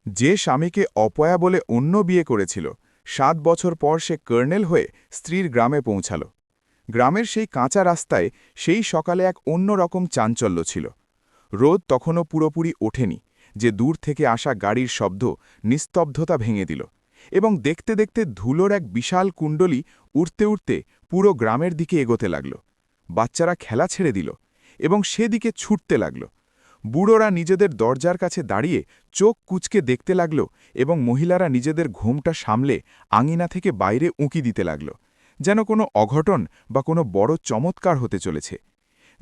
যে স্বামীকে অপয়া বলে অন্য বিয়ে করেছিল ৭ বছর পর সে কর্নেল হয়ে স্ত্রীর গ্রামে পৌঁছাল। গ্রামের সেই কাঁচা রাস্তায় সেই সকালে এক অন্যরকম চাঞ্চল্য ছিল। রোদ তখনও পুরোপুরি ওঠেনি যে দূর থেকে আসা গাড়ির শব্দ নিস্তব্ধতা ভেঙে দিল, এবং দেখতে দেখতে ধুলোর এক বিশাল কুণ্ডলী উড়তে উড়তে পুরো গ্রামের দিকে এগোতে লাগল। বাচ্চারা খেলা ছেড়ে দিল এবং সেদিকে ছুটতে লাগল। বুড়োরা নিজেদের দরজার কাছে দাঁড়িয়ে চোখ কুঁচকে দেখতে লাগল, এবং মহিলারা নিজেদের ঘুমটা সামলে আঙিনা থেকে বাইরে উঁকি দিতে লাগল, যেন কোনো অঘটন বা কোনো বড় চমৎকার হতে চলেছে।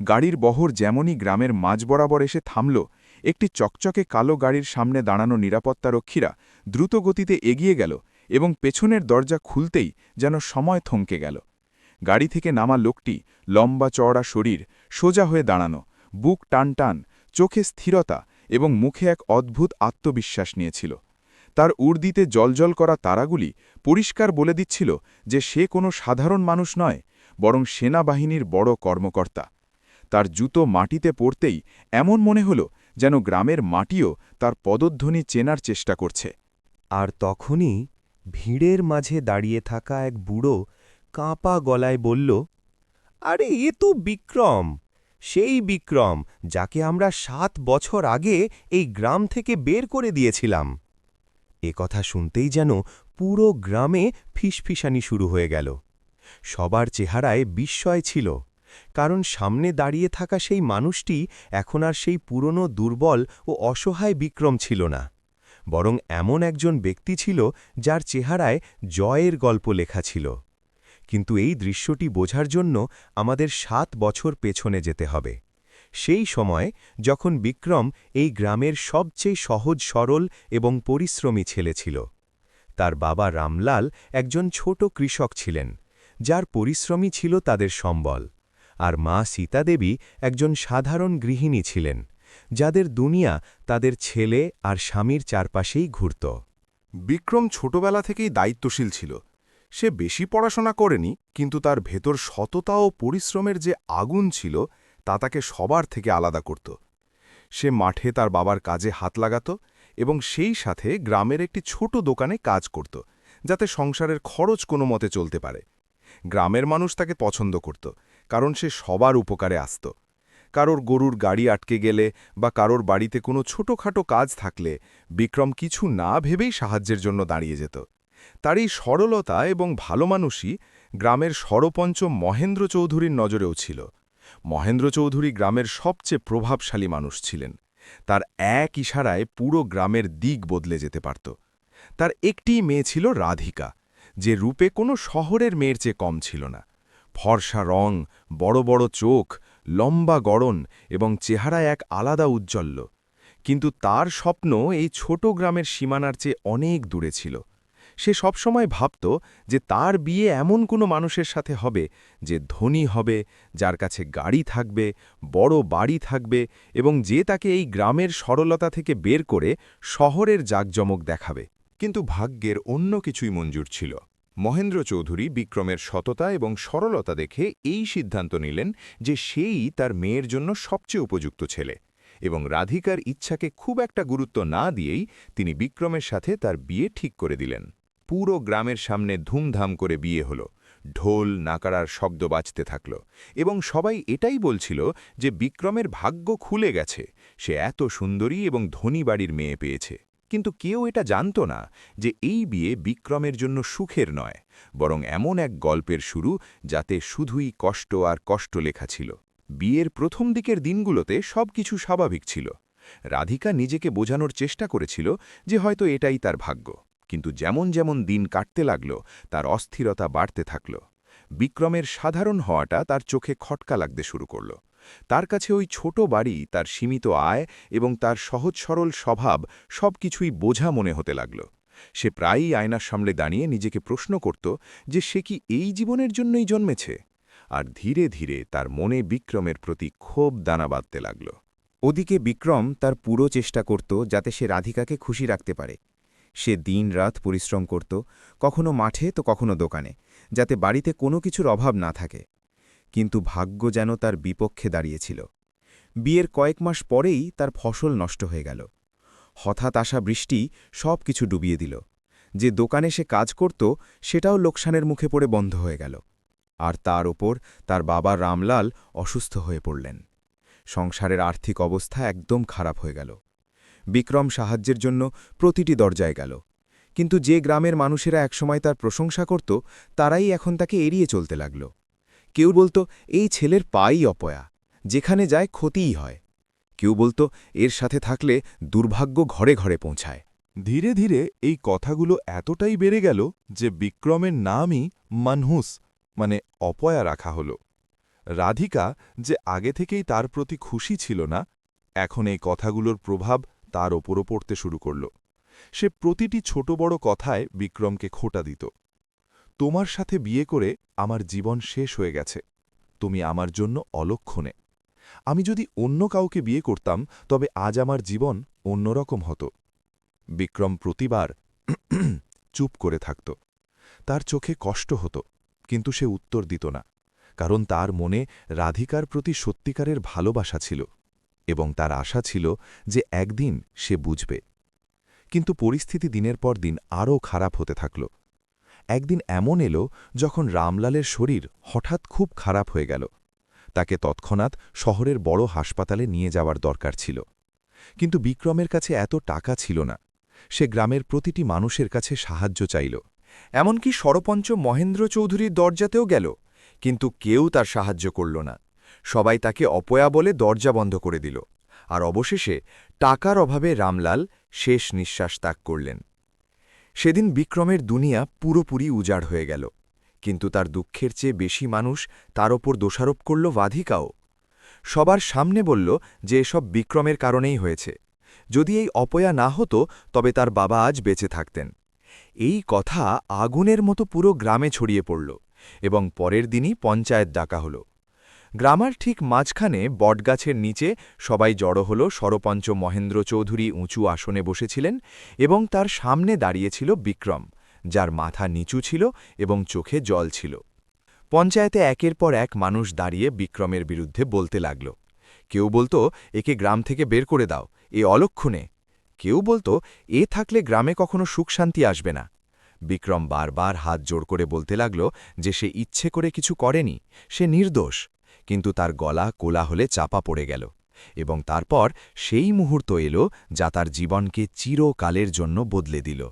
গাড়ির বহর যেমনই গ্রামের মাঝ বরাবর এসে থামল, একটি চকচকে কালো গাড়ির সামনে দাঁড়ানো নিরাপত্তারক্ষীরা দ্রুত গতিতে এগিয়ে গেল, এবং পেছনের দরজা খুলতেই যেন সময় থমকে গেল। গাড়ি থেকে নামা লোকটি লম্বা চওড়া শরীর, সোজা হয়ে দাঁড়ানো, বুক টান টান, চোখে স্থিরতা এবং মুখে এক অদ্ভুত আত্মবিশ্বাস নিয়েছিল। তার উর্দিতে জলজল করা তারাগুলি পরিষ্কার বলে দিচ্ছিল যে সে কোনো সাধারণ মানুষ নয়, বরং সেনাবাহিনীর বড় কর্মকর্তা। তার জুতো মাটিতে পড়তেই এমন মনে হল যেন গ্রামের মাটিও তার পদধ্বনি চেনার চেষ্টা করছে। আর তখনই ভিড়ের মাঝে দাঁড়িয়ে থাকা এক বুড়ো কাঁপা গলায় বলল, আরে এ তো বিক্রম, সেই বিক্রম যাকে আমরা ৭ বছর আগে এই গ্রাম থেকে বের করে দিয়েছিলাম। এ কথা শুনতেই যেন পুরো গ্রামে ফিসফিসানি শুরু হয়ে গেল। সবার চেহারায় বিস্ময় ছিল, কারণ সামনে দাঁড়িয়ে থাকা সেই মানুষটি এখন আর সেই পুরনো দুর্বল ও অসহায় বিক্রম ছিল না, বরং এমন একজন ব্যক্তি ছিল যার চেহারায় জয়ের গল্প লেখা ছিল। কিন্তু এই দৃশ্যটি বোঝার জন্য আমাদের ৭ বছর পেছনে যেতে হবে, সেই সময় যখন বিক্রম এই গ্রামের সবচেয়ে সহজ সরল এবং পরিশ্রমী ছেলে ছিল। তার বাবা রামলাল একজন ছোট কৃষক ছিলেন, যার পরিশ্রমী ছিল তাদের সম্বল, আর মা সীতাদেবী একজন সাধারণ গৃহিণী ছিলেন, যাদের দুনিয়া তাদের ছেলে আর স্বামীর চারপাশেই ঘুরত। বিক্রম ছোটবেলা থেকেই দায়িত্বশীল ছিল। সে বেশি পড়াশোনা করেনি, কিন্তু তার ভেতর সততা ও পরিশ্রমের যে আগুন ছিল তা তাকে সবার থেকে আলাদা করত। সে মাঠে তার বাবার কাজে হাত লাগাত এবং সেই সাথে গ্রামের একটি ছোট দোকানে কাজ করত, যাতে সংসারের খরচ কোনো মতে চলতে পারে। গ্রামের মানুষ তাকে পছন্দ করত, কারণ সে সবার উপকারে আসত। কারোর গরুর গাড়ি আটকে গেলে বা কারোর বাড়িতে কোনো ছোটখাটো কাজ থাকলে বিক্রম কিছু না ভেবেই সাহায্যের জন্য দাঁড়িয়ে যেত। তার এই সরলতা এবং ভালো মানুষই গ্রামের সরপঞ্চ মহেন্দ্র চৌধুরীর নজরেও ছিল। মহেন্দ্র চৌধুরী গ্রামের সবচেয়ে প্রভাবশালী মানুষ ছিলেন। তার এক ইশারায় পুরো গ্রামের দিক বদলে যেতে পারত। তার একটিই মেয়ে ছিল রাধিকা, যে রূপে কোনো শহরের মেয়ের চেয়ে কম ছিল না। ফর্সা রং, বড় বড় চোখ, লম্বা গড়ন এবং চেহারায় এক আলাদা উজ্জ্বল্য। কিন্তু তার স্বপ্ন এই ছোট গ্রামের সীমানার চেয়ে অনেক দূরে ছিল। সে সবসময় ভাবত যে তার বিয়ে এমন কোনো মানুষের সাথে হবে যে ধনী হবে, যার কাছে গাড়ি থাকবে, বড় বাড়ি থাকবে, এবং যে তাকে এই গ্রামের সরলতা থেকে বের করে শহরের জাঁকজমক দেখাবে। কিন্তু ভাগ্যের অন্য কিছুই মঞ্জুর ছিল। মহেন্দ্র চৌধুরী বিক্রমের সততা এবং সরলতা দেখে এই সিদ্ধান্ত নিলেন যে সেই তার মেয়ের জন্য সবচেয়ে উপযুক্ত ছেলে, এবং রাধিকার ইচ্ছাকে খুব একটা গুরুত্ব না দিয়েই তিনি বিক্রমের সাথে তার বিয়ে ঠিক করে দিলেন। পুরো গ্রামের সামনে ধুমধাম করে বিয়ে হল। ঢোল নাকারার শব্দ বাজতে থাকল, এবং সবাই এটাই বলছিল যে বিক্রমের ভাগ্য খুলে গেছে, সে এত সুন্দরী এবং ধনী বাড়ির মেয়ে পেয়েছে। কিন্তু কেউ এটা জানত না যে এই বিয়ে বিক্রমের জন্য সুখের নয়, বরং এমন এক গল্পের শুরু যাতে শুধুই কষ্ট আর কষ্ট লেখা ছিল। বিয়ের প্রথম দিকের দিনগুলোতে সবকিছু স্বাভাবিক ছিল। রাধিকা নিজেকে বোঝানোর চেষ্টা করেছিল যে হয়তো এটাই তার ভাগ্য, কিন্তু যেমন যেমন দিন কাটতে লাগল তার অস্থিরতা বাড়তে থাকল। বিক্রমের সাধারণ হওয়াটা তার চোখে খটকা লাগতে শুরু করল। তার কাছে ওই ছোট বাড়ি, তার সীমিত আয় এবং তার সহজ সরল স্বভাব সবকিছুই বোঝা মনে হতে লাগল। সে প্রায়ই আয়নার সামনে দাঁড়িয়ে নিজেকে প্রশ্ন করত যে সে কি এই জীবনের জন্যই জন্মেছে। আর ধীরে ধীরে তার মনে বিক্রমের প্রতি ক্ষোভ দানা বাঁধতে লাগল। ওদিকে বিক্রম তার পুরো চেষ্টা করত যাতে সে রাধিকাকে খুশি রাখতে পারে। সে দিনরাত পরিশ্রম করত, কখনো মাঠে তো কখনো দোকানে, যাতে বাড়িতে কোনো কিছুর অভাব না থাকে। কিন্তু ভাগ্য যেন তার বিপক্ষে দাঁড়িয়েছিল। বিয়ের কয়েক মাস পরেই তার ফসল নষ্ট হয়ে গেল। হঠাৎ আসা বৃষ্টি সব কিছু ডুবিয়ে দিল। যে দোকানে সে কাজ করত সেটাও লোকসানের মুখে পড়ে বন্ধ হয়ে গেল। আর তার ওপর তার বাবা রামলাল অসুস্থ হয়ে পড়লেন। সংসারের আর্থিক অবস্থা একদম খারাপ হয়ে গেল। বিক্রম সাহায্যের জন্য প্রতিটি দরজায় গেল, কিন্তু যে গ্রামের মানুষেরা একসময় তার প্রশংসা করত তারাই এখন তাকে এড়িয়ে চলতে লাগল। কেউ বলতো এই ছেলের পাই অপয়া, যেখানে যায় ক্ষতিই হয়। কেউ বলতো এর সাথে থাকলে দুর্ভাগ্য ঘরে ঘরে পৌঁছায়। ধীরে ধীরে এই কথাগুলো এতটাই বেড়ে গেল যে বিক্রমের নামই মানহুস মানে অপয়া রাখা হল। রাধিকা, যে আগে থেকেই তার প্রতি খুশি ছিল না, এখন এই কথাগুলোর প্রভাব তার ওপরও পড়তে শুরু করল। সে প্রতিটি ছোট বড় কথায় বিক্রমকে খোঁটা দিত। তোমার সাথে বিয়ে করে আমার জীবন শেষ হয়ে গেছে, তুমি আমার জন্য অলক্ষণে। আমি যদি অন্য কাউকে বিয়ে করতাম তবে আজ আমার জীবন অন্যরকম হতো। বিক্রম প্রতিবার চুপ করে থাকত। তার চোখে কষ্ট হতো, কিন্তু সে উত্তর দিত না, কারণ তার মনে রাধিকার প্রতি সত্যিকারের ভালোবাসা ছিল এবং তার আশা ছিল যে একদিন সে বুঝবে। কিন্তু পরিস্থিতি দিনের পর দিন আরও খারাপ হতে থাকল। একদিন এমন এলো যখন রামলালের শরীর হঠাৎ খুব খারাপ হয়ে গেল। তাকে তৎক্ষণাৎ শহরের বড় হাসপাতালে নিয়ে যাওয়ার দরকার ছিল, কিন্তু বিক্রমের কাছে এত টাকা ছিল না। সে গ্রামের প্রতিটি মানুষের কাছে সাহায্য চাইল, এমনকি সরপঞ্চ মহেন্দ্র চৌধুরীর দরজাতেও গেল, কিন্তু কেউ তার সাহায্য করল না। সবাই তাকে অপয়া বলে দরজা বন্ধ করে দিল। আর অবশেষে টাকার অভাবে রামলাল শেষ নিঃশ্বাস ত্যাগ করলেন। সেদিন বিক্রমের দুনিয়া পুরোপুরি উজাড় হয়ে গেল, কিন্তু তার দুঃখের চেয়ে বেশি মানুষ তার ওপর দোষারোপ করল বাধিকাও। সবার সামনে বলল যে এসব বিক্রমের কারণেই হয়েছে। যদি এই অপয়া না হতো তবে তার বাবা আজ বেঁচে থাকতেন। এই কথা আগুনের মতো পুরো গ্রামে ছড়িয়ে পড়ল এবং পরের দিনই পঞ্চায়েত ডাকা হল। গ্রামের ঠিক মাঝখানে বটগাছের নিচে সবাই জড়ো হল। সরপঞ্চ মহেন্দ্র চৌধুরী উঁচু আসনে বসেছিলেন এবং তার সামনে দাঁড়িয়েছিল বিক্রম, যার মাথা নিচু ছিল এবং চোখে জল ছিল। পঞ্চায়েতে একের পর এক মানুষ দাঁড়িয়ে বিক্রমের বিরুদ্ধে বলতে লাগল। কেউ বলতো একে গ্রাম থেকে বের করে দাও, এ অলক্ষণে। কেউ বলতো এ থাকলে গ্রামে কখনো সুখ শান্তি আসবে না। বিক্রম বারবার হাত জোড় করে বলতে লাগল যে সে ইচ্ছে করে কিছু করেনি, সে নির্দোষ। কিন্তু তার গলা কোলাহলে চাপা পড়ে গেল এবং তারপর সেই মুহূর্ত এলো যা তার জীবনকে চিরকালের জন্য বদলে দিল।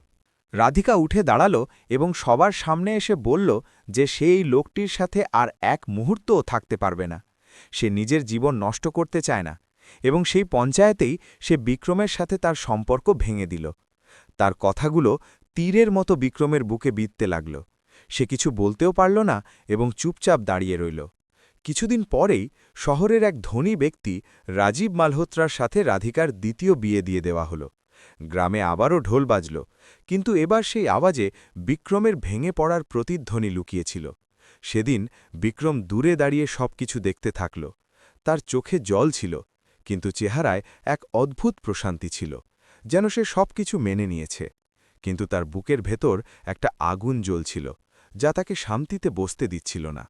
রাধিকা উঠে দাঁড়াল এবং সবার সামনে এসে বলল যে সেই লোকটির সাথে আর এক মুহূর্তও থাকতে পারবে না। সে নিজের জীবন নষ্ট করতে চায় না এবং সেই পঞ্চায়েতেই সে বিক্রমের সাথে তার সম্পর্ক ভেঙে দিল। তার কথাগুলো তীরের মতো বিক্রমের বুকে বিঁধতে লাগল। সে কিছু বলতেও পারল না এবং চুপচাপ দাঁড়িয়ে রইল। কিছুদিন পরেই শহরের এক ধনী ব্যক্তি রাজীব মালহোত্রার সাথে রাধিকার দ্বিতীয় বিয়ে দিয়ে দেওয়া হল। গ্রামে আবারও ঢোল বাজল, কিন্তু এবার সেই আওয়াজে বিক্রমের ভেঙে পড়ার প্রতিধ্বনি লুকিয়েছিল। সেদিন বিক্রম দূরে দাঁড়িয়ে সবকিছু দেখতে থাকল। তার চোখে জল ছিল, কিন্তু চেহারায় এক অদ্ভুত প্রশান্তি ছিল, যেন সে সবকিছু মেনে নিয়েছে। কিন্তু তার বুকের ভেতর একটা আগুন জ্বলছিল, যা তাকে শান্তিতে বসতে দিচ্ছিল না।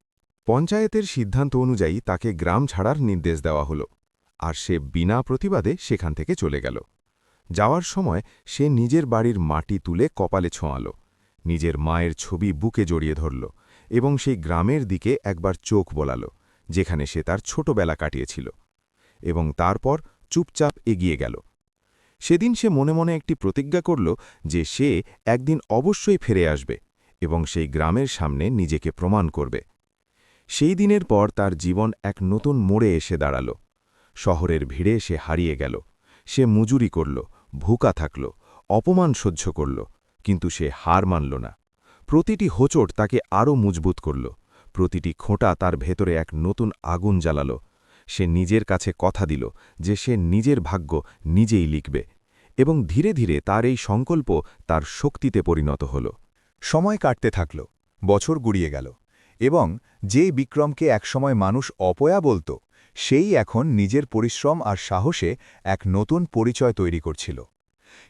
পঞ্চায়েতের সিদ্ধান্ত অনুযায়ী তাকে গ্রাম ছাড়ার নির্দেশ দেওয়া হল, আর সে বিনা প্রতিবাদে সেখান থেকে চলে গেল। যাওয়ার সময় সে নিজের বাড়ির মাটি তুলে কপালে ছোঁয়াল, নিজের মায়ের ছবি বুকে জড়িয়ে ধরল এবং সেই গ্রামের দিকে একবার চোখ বোলাল, যেখানে সে তার ছোটবেলা কাটিয়েছিল, এবং তারপর চুপচাপ এগিয়ে গেল। সেদিন সে মনে মনে একটি প্রতিজ্ঞা করল যে সে একদিন অবশ্যই ফিরে আসবে এবং সেই গ্রামের সামনে নিজেকে প্রমাণ করবে। সেই দিনের পর তার জীবন এক নতুন মোড়ে এসে দাঁড়াল। শহরের ভিড়ে সে হারিয়ে গেল। সে মজুরি করল, ভুকা থাকল, অপমান সহ্য করল, কিন্তু সে হার মানল না। প্রতিটি হোঁচট তাকে আরও মজবুত করল, প্রতিটি খোঁটা তার ভেতরে এক নতুন আগুন জ্বালাল। সে নিজের কাছে কথা দিল যে সে নিজের ভাগ্য নিজেই লিখবে, এবং ধীরে ধীরে তার এই সংকল্প তার শক্তিতে পরিণত হল। সময় কাটতে থাকল, বছর গুড়িয়ে গেল, এবং যে বিক্রমকে একসময় মানুষ অপয়া বলত, সেই এখন নিজের পরিশ্রম আর সাহসে এক নতুন পরিচয় তৈরি করছিল।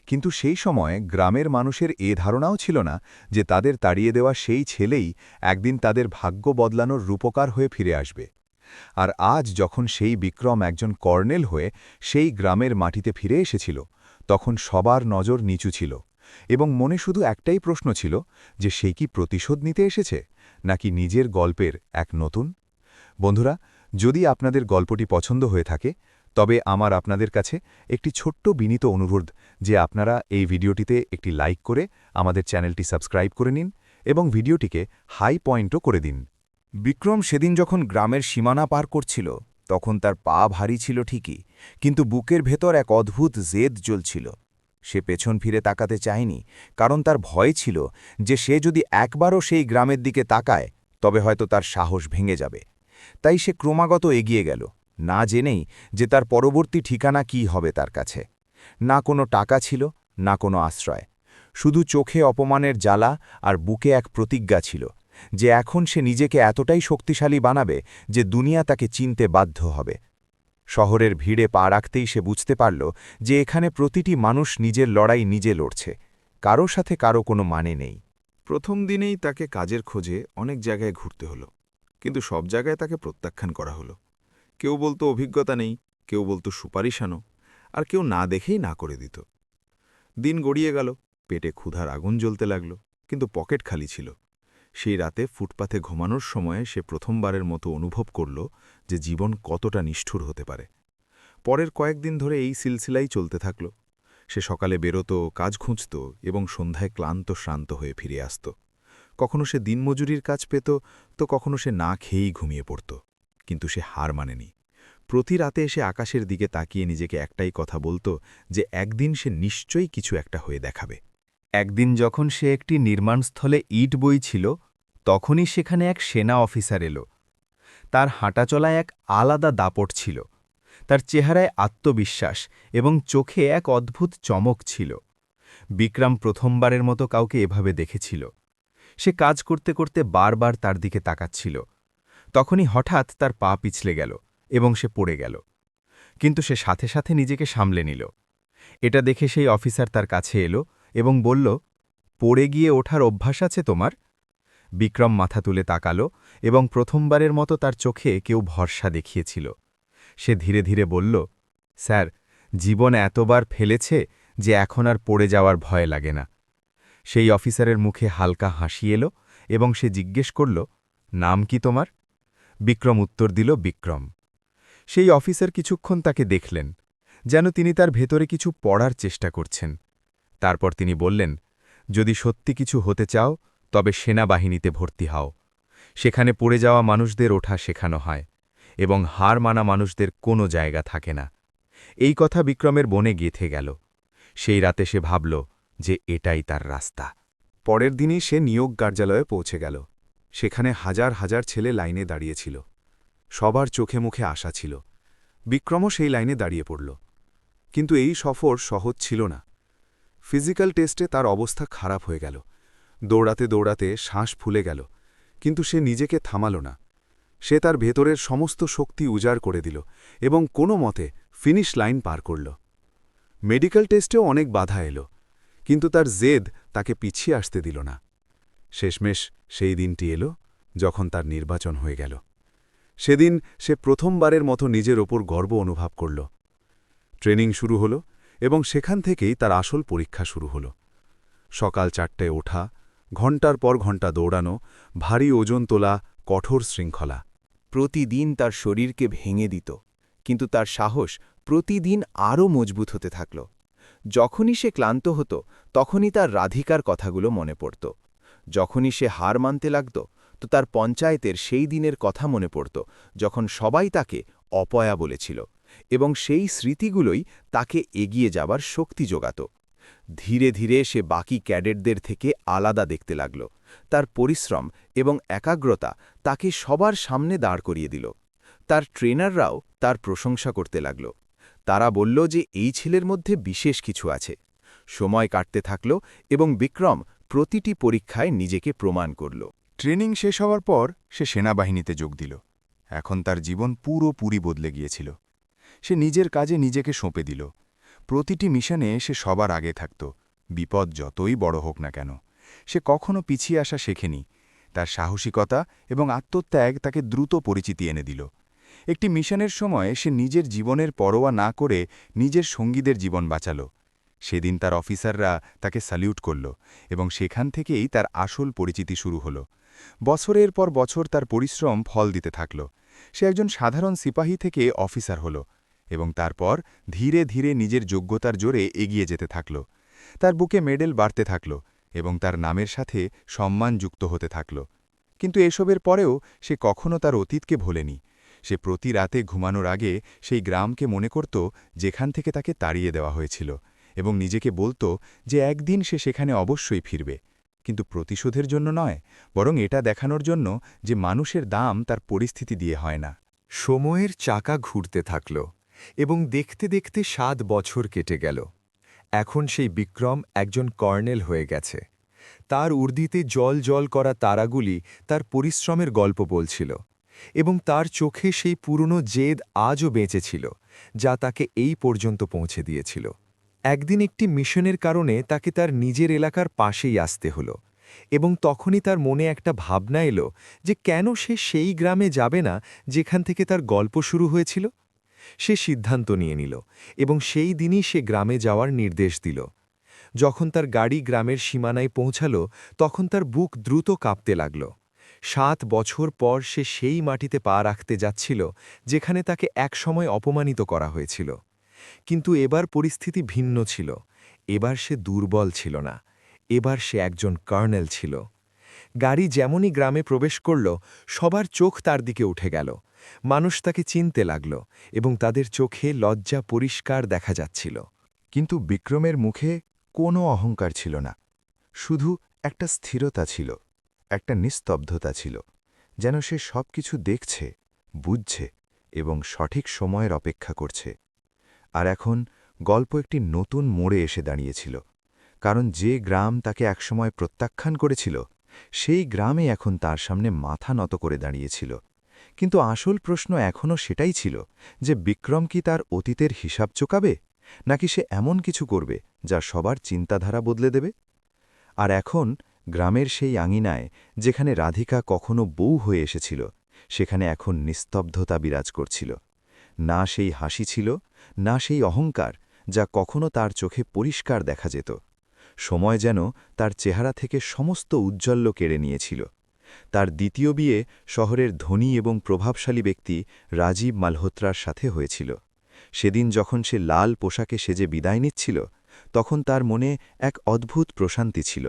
কিন্তু সেই সময় গ্রামের মানুষের এ ধারণাও ছিল না যে তাদের তাড়িয়ে দেওয়া সেই ছেলেই একদিন তাদের ভাগ্য বদলানোর রূপকার হয়ে ফিরে আসবে। আর আজ যখন সেই বিক্রম একজন কর্নেল হয়ে সেই গ্রামের মাটিতে ফিরে এসেছিল, তখন সবার নজর নিচু ছিল এবং মনে শুধু একটাই প্রশ্ন ছিল যে সে কি প্রতিশোধ নিতে এসেছে নাকি নিজের গল্পের এক নতুন। বন্ধুরা, যদি আপনাদের গল্পটি পছন্দ হয়ে থাকে তবে আমার আপনাদের কাছে একটি ছোট্ট বিনীত অনুরোধ যে আপনারা এই ভিডিওটিতে একটি লাইক করে আমাদের চ্যানেলটি সাবস্ক্রাইব করে নিন এবং ভিডিওটিকে হাই পয়েন্টও করে দিন। বিক্রম সেদিন যখন গ্রামের সীমানা পার করছিল তখন তার পা ভারী ছিল ঠিকই, কিন্তু বুকের ভেতর এক অদ্ভুত জেদ জ্বলছিল। সে পেছন ফিরে তাকাতে চায়নি, কারণ তার ভয় ছিল যে সে যদি একবারও সেই গ্রামের দিকে তাকায় তবে হয়তো তার সাহস ভেঙে যাবে। তাই সে ক্রমাগত এগিয়ে গেল, না জেনেই যে তার পরবর্তী ঠিকানা কী হবে তার কাছে। না কোনো টাকা ছিল, না কোনো আশ্রয়, শুধু চোখে অপমানের জ্বালা আর বুকে এক প্রতিজ্ঞা ছিল যে এখন সে নিজেকে এতটাই শক্তিশালী বানাবে যে দুনিয়া তাকে চিনতে বাধ্য হবে। শহরের ভিড়ে পা রাখতেই সে বুঝতে পারল যে এখানে প্রতিটি মানুষ নিজের লড়াই নিজে লড়ছে, কারো সাথে কারো কোনো মানে নেই। প্রথম দিনেই তাকে কাজের খোঁজে অনেক জায়গায় ঘুরতে হলো, কিন্তু সব জায়গায় তাকে প্রত্যাখ্যান করা হলো। কেউ বলতো অভিজ্ঞতা নেই, কেউ বলতো সুপারিশানো, আর কেউ না দেখেই না করে দিত। দিন গড়িয়ে গেল, পেটে ক্ষুধার আগুন জ্বলতে লাগল, কিন্তু পকেট খালি ছিল। সেই রাতে ফুটপাথে ঘুমানোর সময়ে সে প্রথমবারের মতো অনুভব করল যে জীবন কতটা নিষ্ঠুর হতে পারে। পরের কয়েকদিন ধরে এই সিলসিলাই চলতে থাকল। সে সকালে বেরোত, কাজ খুঁজত এবং সন্ধ্যায় ক্লান্ত শ্রান্ত হয়ে ফিরে আসত। কখনো সে দিনমজুরির কাজ পেত, তো কখনো সে না খেয়েই ঘুমিয়ে পড়ত। কিন্তু সে হার মানেনি। প্রতি রাতে এসে আকাশের দিকে তাকিয়ে নিজেকে একটাই কথা বলত যে একদিন সে নিশ্চয়ই কিছু একটা হয়ে দেখাবে। একদিন যখন সে একটি নির্মাণস্থলে ইট বইছিল, তখনই সেখানে এক সেনা অফিসার এলো। তার হাঁটাচলায় এক আলাদা দাপট ছিল, তার চেহারায় আত্মবিশ্বাস এবং চোখে এক অদ্ভুত চমক ছিল। বিক্রম প্রথমবারের মতো কাউকে এভাবে দেখেছিল। সে কাজ করতে করতে বারবার তার দিকে তাকাচ্ছিল। তখনই হঠাৎ তার পা পিছলে গেল এবং সে পড়ে গেল, কিন্তু সে সাথে সাথে নিজেকে সামলে নিল। এটা দেখে সেই অফিসার তার কাছে এলো এবং বলল, পড়ে গিয়ে ওঠার অভ্যাস আছে তোমার? বিক্রম মাথা তুলে তাকালো এবং প্রথমবারের মতো তার চোখে কেউ ভরসা দেখিয়েছিল। সে ধীরে ধীরে বলল, স্যার, জীবন এতবার ফেলেছে যে এখন আর পড়ে যাওয়ার ভয় লাগে না। সেই অফিসারের মুখে হালকা হাসি এলো এবং সে জিজ্ঞেস করল, নাম কি তোমার? বিক্রম উত্তর দিল, বিক্রম। সেই অফিসার কিছুক্ষণ তাকে দেখলেন, যেন তিনি তার ভেতরে কিছু পড়ার চেষ্টা করছেন। তারপর তিনি বললেন, যদি সত্যি কিছু হতে চাও তবে সেনাবাহিনীতে ভর্তি হও। সেখানে পড়ে যাওয়া মানুষদের ওঠা শেখানো হয় এবং হার মানা মানুষদের কোনো জায়গা থাকে না। এই কথা বিক্রমের বনে গেঁথে গেল। সেই রাতে সে ভাবল যে এটাই তার রাস্তা। পরের দিনই সে নিয়োগ কার্যালয়ে পৌঁছে গেল। সেখানে হাজার হাজার ছেলে লাইনে দাঁড়িয়েছিল। সবার চোখে মুখে আশা ছিল। বিক্রমও সেই লাইনে দাঁড়িয়ে পড়ল। কিন্তু এই সফর সহজ ছিল না। ফিজিক্যাল টেস্টে তার অবস্থা খারাপ হয়ে গেল। দৌড়াতে দৌড়াতে শ্বাস ফুলে গেল, কিন্তু সে নিজেকে থামাল না। সে তার ভেতরের সমস্ত শক্তি উজাড় করে দিল এবং কোনো মতে ফিনিশ লাইন পার করল। মেডিকেল টেস্টেও অনেক বাধা এলো, কিন্তু তার জেদ তাকে পিছিয়ে আসতে দিল না। শেষমেশ সেই দিনটি এলো যখন তার নির্বাচন হয়ে গেল। সেদিন সে প্রথমবারের মতো নিজের ওপর গর্ব অনুভব করল। ট্রেনিং শুরু হল এবং সেখান থেকেই তার আসল পরীক্ষা শুরু হল। সকাল 4টায় ওঠা, ঘণ্টার পর ঘণ্টা দৌড়ানো, ভারী ওজন তোলা, কঠোর শৃঙ্খলা। প্রতিদিন তার শরীরকে ভেঙে দিত, কিন্তু তার সাহস প্রতিদিন আরও মজবুত হতে থাকল। যখনই সে ক্লান্ত হতো তখনই তার রাধিকার কথাগুলো মনে পড়ত। যখনই সে হার মানতে লাগত তো তার পঞ্চায়েতের সেই দিনের কথা মনে পড়ত যখন সবাই তাকে অপয়া বলেছিল, এবং সেই স্মৃতিগুলোই তাকে এগিয়ে যাবার শক্তি যোগাত। ধীরে ধীরে সে বাকি ক্যাডেটদের থেকে আলাদা দেখতে লাগল। তার পরিশ্রম এবং একাগ্রতা তাকে সবার সামনে দাঁড় করিয়ে দিল। তার ট্রেনাররাও তার প্রশংসা করতে লাগল। তারা বলল যে এই ছেলের মধ্যে বিশেষ কিছু আছে। সময় কাটতে থাকল এবং বিক্রম প্রতিটি পরীক্ষায় নিজেকে প্রমাণ করল। ট্রেনিং শেষ হওয়ার পর সে সেনাবাহিনীতে যোগ দিল। এখন তার জীবন পুরোপুরি বদলে গিয়েছিল। সে নিজের কাজে নিজেকে সঁপে দিল। প্রতিটি মিশনে সে সবার আগে থাকত, বিপদ যতই বড় হোক না কেন। সে কখনো পিছিয়ে আসা শেখেনি। তার সাহসিকতা এবং আত্মত্যাগ তাকে দ্রুত পরিচিতি এনে দিল। একটি মিশনের সময় সে নিজের জীবনের পরোয়া না করে নিজের সঙ্গীদের জীবন বাঁচাল। সেদিন তার অফিসাররা তাকে স্যালিউট করল এবং সেখান থেকেই তার আসল পরিচিতি শুরু হল। বছরের পর বছর তার পরিশ্রম ফল দিতে থাকল। সে একজন সাধারণ সিপাহী থেকে অফিসার হল এবং তারপর ধীরে ধীরে নিজের যোগ্যতার জোরে এগিয়ে যেতে থাকল। তার বুকে মেডেল বাড়তে থাকল এবং তার নামের সাথে সম্মান যুক্ত হতে থাকল। কিন্তু এসবের পরেও সে কখনো তার অতীতকে ভোলেনি। সে প্রতি রাতে ঘুমানোর আগে সেই গ্রামকে মনে করত যেখান থেকে তাকে তাড়িয়ে দেওয়া হয়েছিল, এবং নিজেকে বলত যে একদিন সে সেখানে অবশ্যই ফিরবে, কিন্তু প্রতিশোধের জন্য নয়, বরং এটা দেখানোর জন্য যে মানুষের দাম তার পরিস্থিতি দিয়ে হয় না। সময়ের চাকা ঘুরতে থাকল এবং দেখতে দেখতে ৭ বছর কেটে গেল। এখন সেই বিক্রম একজন কর্নেল হয়ে গেছে। তার উর্দিতে জল জল করা তারাগুলি তার পরিশ্রমের গল্প বলছিল, এবং তার চোখে সেই পুরনো জেদ আজও বেঁচে ছিল, যা তাকে এই পর্যন্ত পৌঁছে দিয়েছিল। একদিন একটি মিশনের কারণে তাকে তার নিজের এলাকার পাশেই আসতে হলো, এবং তখনই তার মনে একটা ভাবনা এলো যে কেন সে সেই গ্রামে যাবে না যেখান থেকে তার গল্প শুরু হয়েছিল। সে সিদ্ধান্ত নিয়ে নিল এবং সেই দিনই সে গ্রামে যাওয়ার নির্দেশ দিল। যখন তার গাড়ি গ্রামের সীমানায় পৌঁছাল, তখন তার বুক দ্রুত কাঁপতে লাগল। ৭ বছর পর সে সেই মাটিতে পা রাখতে যাচ্ছিল যেখানে তাকে একসময় অপমানিত করা হয়েছিল। কিন্তু এবার পরিস্থিতি ভিন্ন ছিল। এবার সে দুর্বল ছিল না, এবার সে একজন কর্নেল ছিল। গাড়ি যেমনই গ্রামে প্রবেশ করল, সবার চোখ তার দিকে উঠে গেল। মানুষ তাকে চিনতে লাগল এবং তাদের চোখে লজ্জা পরিষ্কার দেখা যাচ্ছিল। কিন্তু বিক্রমের মুখে কোনো অহংকার ছিল না, শুধু একটা স্থিরতা ছিল, একটা নিস্তব্ধতা ছিল, যেন সে সবকিছু দেখছে, বুঝছে এবং সঠিক সময়ের অপেক্ষা করছে। আর এখন গল্প একটি নতুন মোড়ে এসে দাঁড়িয়েছিল, কারণ যে গ্রাম তাকে একসময় প্রত্যাখ্যান করেছিল, সেই গ্রামে এখন তার সামনে মাথা নত করে দাঁড়িয়েছিল। কিন্তু আসল প্রশ্ন এখনও সেটাই ছিল যে বিক্রম কি তার অতীতের হিসাব চোকাবে, নাকি সে এমন কিছু করবে যা সবার চিন্তাধারা বদলে দেবে। আর এখন গ্রামের সেই আঙিনায়, যেখানে রাধিকা কখনো বউ হয়ে এসেছিল, সেখানে এখন নিস্তব্ধতা বিরাজ করছিল। না সেই হাসি ছিল, না সেই অহংকার যা কখনো তার চোখে পরিষ্কার দেখা যেত। সময় যেন তার চেহারা থেকে সমস্ত উজ্জ্বল্য কেড়ে নিয়েছিল। তার দ্বিতীয় বিয়ে শহরের ধনী এবং প্রভাবশালী ব্যক্তি রাজীব মালহোত্রার সাথে হয়েছিল। সেদিন যখন সে লাল পোশাকে সেজে বিদায় নিচ্ছিল, তখন তার মনে এক অদ্ভুত প্রশান্তি ছিল।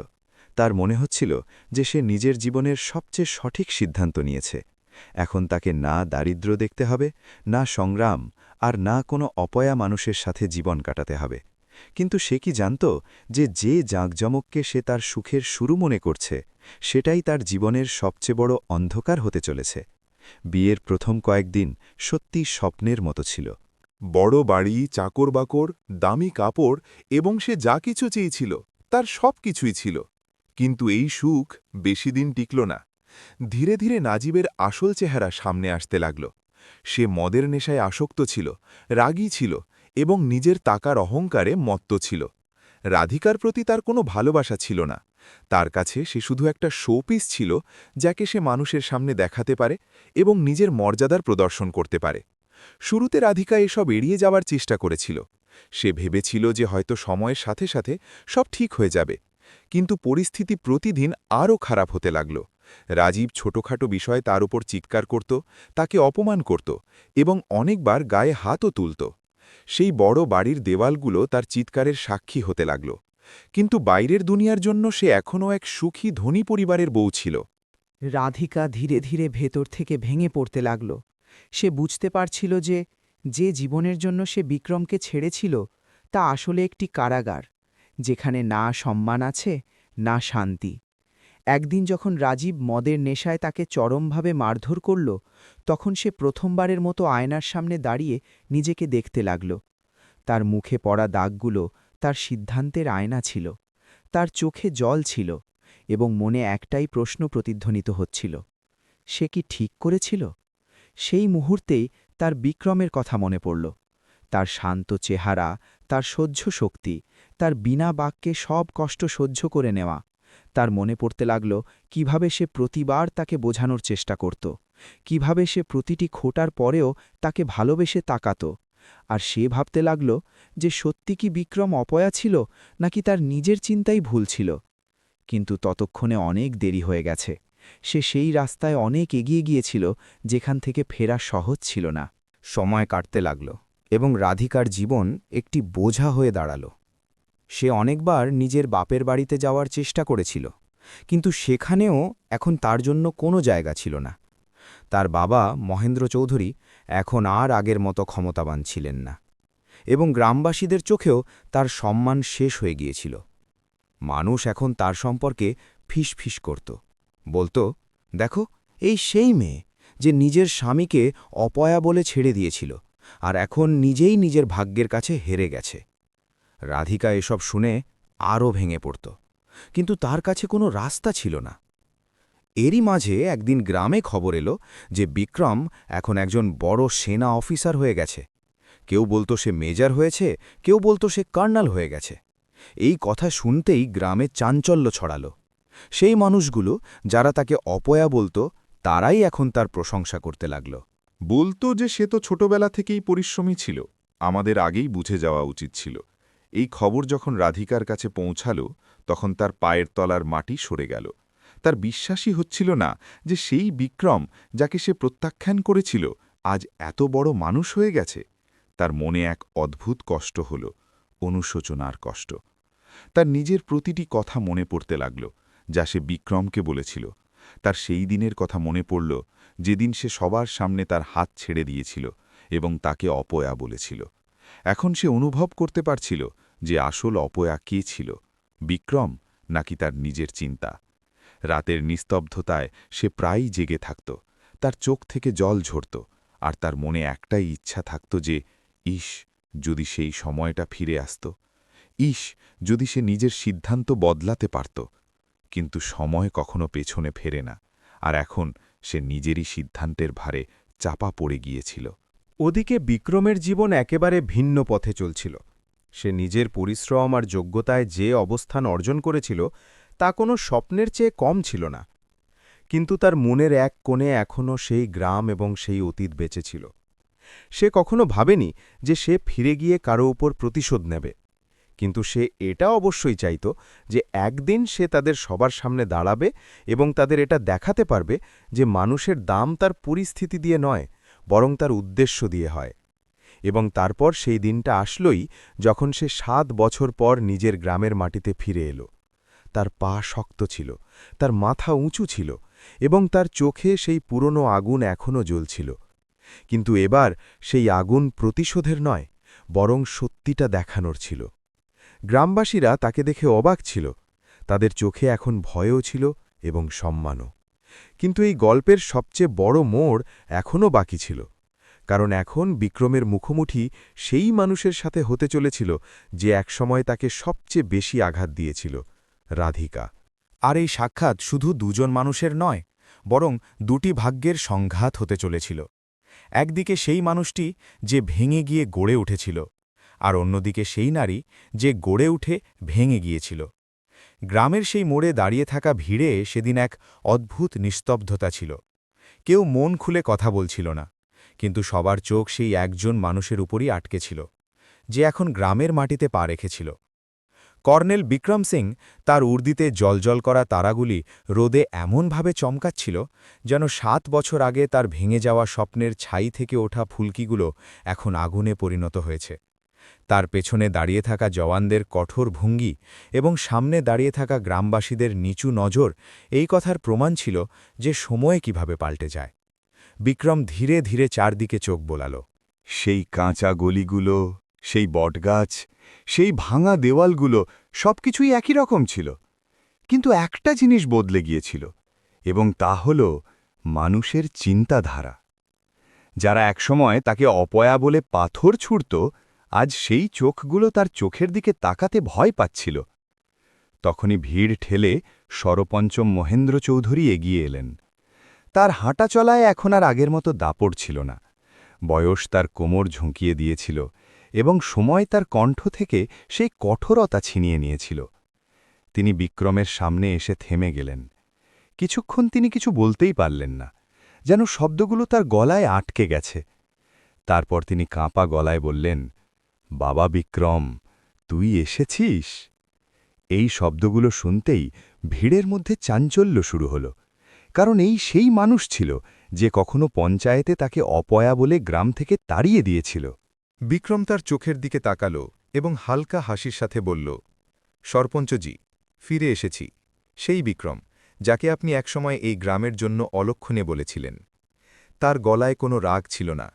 তার মনে হচ্ছিল যে সে নিজের জীবনের সবচেয়ে সঠিক সিদ্ধান্ত নিয়েছে। এখন তাকে না দারিদ্র্য দেখতে হবে, না সংগ্রাম, আর না কোনো অপয়া মানুষের সাথে জীবন কাটাতে হবে। কিন্তু সে কি জানত যে জাঁকজমককে সে তার সুখের শুরু মনে করছে, সেটাই তার জীবনের সবচেয়ে বড় অন্ধকার হতে চলেছে। বিয়ের প্রথম কয়েকদিন সত্যি স্বপ্নের মতো ছিল। বড় বাড়ি, চাকর-বাকর, দামি কাপড় এবং সে যা কিছু চেয়েছিল তার সব কিছুই ছিল। কিন্তু এই সুখ বেশি দিন টিকল না। ধীরে ধীরে নাজিবের আসল চেহারা সামনে আসতে লাগল। সে মদের নেশায় আসক্ত ছিল, রাগী ছিল এবং নিজের টাকার অহংকারে মত্ত ছিল। রাধিকার প্রতি তার কোনো ভালোবাসা ছিল না। তার কাছে সে শুধু একটা শোপিস ছিল, যাকে সে মানুষের সামনে দেখাতে পারে এবং নিজের মর্যাদার প্রদর্শন করতে পারে। শুরুতে রাধিকা এসব এড়িয়ে যাওয়ার চেষ্টা করেছিল। সে ভেবেছিল যে হয়তো সময়ের সাথে সাথে সব ঠিক হয়ে যাবে। কিন্তু পরিস্থিতি প্রতিদিন আরও খারাপ হতে লাগল। রাজীব ছোটখাটো বিষয়ে তার উপর চিৎকার করত, তাকে অপমান করত এবং অনেকবার গায়ে হাতও তুলত। সেই বড় বাড়ির দেওয়ালগুলো তার চিৎকারের সাক্ষী হতে লাগল। কিন্তু বাইরের দুনিয়ার জন্য সে এখনও এক সুখী ধনী পরিবারের বউ ছিল। রাধিকা ধীরে ধীরে ভেতর থেকে ভেঙে পড়তে লাগল। সে বুঝতে পারছিল যে জীবনের জন্য সে বিক্রমকে ছেড়েছিল তা আসলে একটি কারাগার, যেখানে না সম্মান আছে, না শান্তি। একদিন যখন রাজীব মদের নেশায় তাকে চরমভাবে মারধর করল, তখন সে প্রথমবারের মতো আয়নার সামনে দাঁড়িয়ে নিজেকে দেখতে লাগল। তার মুখে পড়া দাগগুলো তার সিদ্ধান্তের আয়না ছিল। তার চোখে জল ছিল এবং মনে একটাই প্রশ্ন প্রতিধ্বনিত হচ্ছিল, সে কি ঠিক করেছিল? সেই মুহূর্তেই তার বিক্রমের কথা মনে পড়ল। তার শান্ত চেহারা, তার সহ্য শক্তি, তার বিনা বাক্যে সব কষ্ট সহ্য করে নেওয়া। তার মনে পড়তে লাগল কিভাবে সে প্রতিবার তাকে বোঝানোর চেষ্টা করত, কিভাবে সে প্রতিটি খোটার পরেও তাকে ভালোবেসে তাকাত, আর সে ভাবতে লাগল যে সত্যি কি বিক্রম অপয়া ছিল নাকি তার নিজের চিন্তাই ভুল ছিল। কিন্তু ততক্ষণে অনেক দেরি হয়ে গেছে। সে সেই রাস্তায় অনেক এগিয়ে গিয়েছিল যেখান থেকে ফেরা সহজ ছিল না। সময় কাটতে লাগল এবং রাধিকার জীবন একটি বোঝা হয়ে দাঁড়াল। সে অনেকবার নিজের বাপের বাড়িতে যাওয়ার চেষ্টা করেছিল, কিন্তু সেখানেও এখন তার জন্য কোনো জায়গা ছিল না। তার বাবা মহেন্দ্র চৌধুরী এখন আর আগের মতো ক্ষমতাবান ছিলেন না, এবং গ্রামবাসীদের চোখেও তার সম্মান শেষ হয়ে গিয়েছিল। মানুষ এখন তার সম্পর্কে ফিসফিস করত, বলতো, দেখো, এই সেই মেয়ে যে নিজের স্বামীকে অপয়া বলে ছেড়ে দিয়েছিল আর এখন নিজেই নিজের ভাগ্যের কাছে হেরে গেছে। রাধিকা এসব শুনে আরও ভেঙে পড়ত, কিন্তু তার কাছে কোনো রাস্তা ছিল না। এরই মাঝে একদিন গ্রামে খবর এলো যে বিক্রম এখন একজন বড় সেনা অফিসার হয়ে গেছে। কেউ বলতো সে মেজর হয়েছে, কেউ বলতো সে কর্নাল হয়ে গেছে। এই কথা শুনতেই গ্রামে চাঞ্চল্য ছড়ালো। সেই মানুষগুলো যারা তাকে অপয়া বলতো তারাই এখন তার প্রশংসা করতে লাগল। বলতো যে সে তো ছোটবেলা থেকেই পরিশ্রমী ছিল, আমাদের আগেই বুঝে যাওয়া উচিত ছিল। এই খবর যখন রাধিকার কাছে পৌঁছালো তখন তার পায়ের তলার মাটি সরে গেল। তার বিশ্বাসই হচ্ছিল না যে সেই বিক্রম যাকে সে প্রত্যাখ্যান করেছিল আজ এত বড় মানুষ হয়ে গেছে। তার মনে এক অদ্ভুত কষ্ট হল, অনুশোচনার কষ্ট। তার নিজের প্রতিটি কথা মনে পড়তে লাগল যা সে বিক্রমকে বলেছিল। তার সেই দিনের কথা মনে পড়ল যেদিন সে সবার সামনে তার হাত ছেড়ে দিয়েছিল এবং তাকে অপয়া বলেছিল। এখন সে অনুভব করতে পারছিল যে আসল অপয়া কে ছিল, বিক্রম নাকি তার নিজের চিন্তা। রাতের নিস্তব্ধতায় সে প্রায়ই জেগে থাকত, তার চোখ থেকে জল ঝরত, আর তার মনে একটাই ইচ্ছা থাকত যে ইস, যদি সেই সময়টা ফিরে আসত, ইস, যদি সে নিজের সিদ্ধান্ত বদলাতে পারত। কিন্তু সময় কখনো পেছনে ফেরে না, আর এখন সে নিজেরই সিদ্ধান্তের ভারে চাপা পড়ে গিয়েছিল। ওদিকে বিক্রমের জীবন একেবারে ভিন্ন পথে চলছিল। সে নিজের পরিশ্রম আর যোগ্যতায় যে অবস্থান অর্জন করেছিল তা কোনো স্বপ্নের চেয়ে কম ছিল না। কিন্তু তার মনের এক কোণে এখনও সেই গ্রাম এবং সেই অতীত বেঁচে ছিল। সে কখনো ভাবেনি যে সে ফিরে গিয়ে কারো উপর প্রতিশোধ নেবে, কিন্তু সে এটা অবশ্যই চাইত যে একদিন সে তাদের সবার সামনে দাঁড়াবে এবং তাদের এটা দেখাতে পারবে যে মানুষের দাম তার পরিস্থিতি দিয়ে নয়, বরং তার উদ্দেশ্য দিয়ে হয়। এবং তারপর সেই দিনটা আসলই যখন সে ৭ বছর পর নিজের গ্রামের মাটিতে ফিরে এলো। তার পা শক্ত ছিল, তার মাথা উঁচু ছিল, এবং তার চোখে সেই পুরনো আগুন এখনও জ্বলছিল। কিন্তু এবার সেই আগুন প্রতিশোধের নয়, বরং সত্যিটা দেখানোর ছিল। গ্রামবাসীরা তাকে দেখে অবাক ছিল, তাদের চোখে এখন ভয়ও ছিল এবং সম্মানও। কিন্তু এই গল্পের সবচেয়ে বড় মোড় এখনও বাকি ছিল, কারণ এখন বিক্রমের মুখোমুখি সেই মানুষের সাথে হতে চলেছিল যে একসময় তাকে সবচেয়ে বেশি আঘাত দিয়েছিল, রাধিকা। আর এই সাক্ষাৎ শুধু দুজন মানুষের নয়, বরং দুটি ভাগ্যের সংঘাত হতে চলেছিল। একদিকে সেই মানুষটি যে ভেঙে গিয়ে গড়ে উঠেছিল, আর অন্যদিকে সেই নারী যে গড়ে উঠে ভেঙে গিয়েছিল। গ্রামের সেই মোড়ে দাঁড়িয়ে থাকা ভিড়ে সেদিন এক অদ্ভুত নিস্তব্ধতা ছিল। কেউ মন খুলে কথা বলছিল না, কিন্তু সবার চোখ সেই একজন মানুষের উপরই আটকে ছিল, যে এখন গ্রামের মাটিতে পা রেখেছিল। কর্নেল বিক্রম সিং তার উর্দিতে জলজল করা তারাগুলি রোদে এমনভাবে চমকাচ্ছিল যেন ৭ বছর আগে তার ভেঙে যাওয়া স্বপ্নের ছাই থেকে ওঠা ফুলকিগুলো এখন আগুনে পরিণত হয়েছে। তার পেছনে দাঁড়িয়ে থাকা জওয়ানদের কঠোর ভঙ্গি এবং সামনে দাঁড়িয়ে থাকা গ্রামবাসীদের নিচু নজর এই কথার প্রমাণ ছিল যে সময় কিভাবে পাল্টে যায়। বিক্রম ধীরে ধীরে চারদিকে চোখ বোলাল। সেই কাঁচা গলিগুলো, সেই বটগাছ, সেই ভাঙা দেওয়ালগুলো সবকিছুই একই রকম ছিল, কিন্তু একটা জিনিস বদলে গিয়েছিল, এবং তা হল মানুষের চিন্তাধারা। যারা একসময় তাকে অপয়া বলে পাথর ছুঁড়ত, আজ সেই চোখগুলো তার চোখের দিকে তাকাতে ভয় পাচ্ছিল। তখনই ভিড় ঠেলে সরপঞ্চম মহেন্দ্র চৌধুরী এগিয়ে এলেন। তার হাঁটা চলায় এখন আর আগের মতো দাপট ছিল না। বয়স তার কোমর ঝুঁকিয়ে দিয়েছিল এবং সময় তার কণ্ঠ থেকে সেই কঠোরতা ছিনিয়ে নিয়েছিল। তিনি বিক্রমের সামনে এসে থেমে গেলেন। কিছুক্ষণ তিনি কিছু বলতেই পারলেন না, যেন শব্দগুলো তার গলায় আটকে গেছে। তারপর তিনি কাঁপা গলায় বললেন, বাবা বিক্রম, তুই এসেছিস? এই শব্দগুলো শুনতেই ভিড়ের মধ্যে চাঞ্চল্য শুরু হল, কারণ এই সেই মানুষ ছিল যে কখনো পঞ্চায়েতে তাকে অপয়া বলে গ্রাম থেকে তাড়িয়ে দিয়েছিল। বিক্রম তার চোখের দিকে তাকাল এবং হালকা হাসির সাথে বলল, সরপঞ্চজি, ফিরে এসেছি, সেই বিক্রম যাকে আপনি একসময় এই গ্রামের জন্য অলক্ষণে বলেছিলেন। তার গলায় কোনো রাগ ছিল না,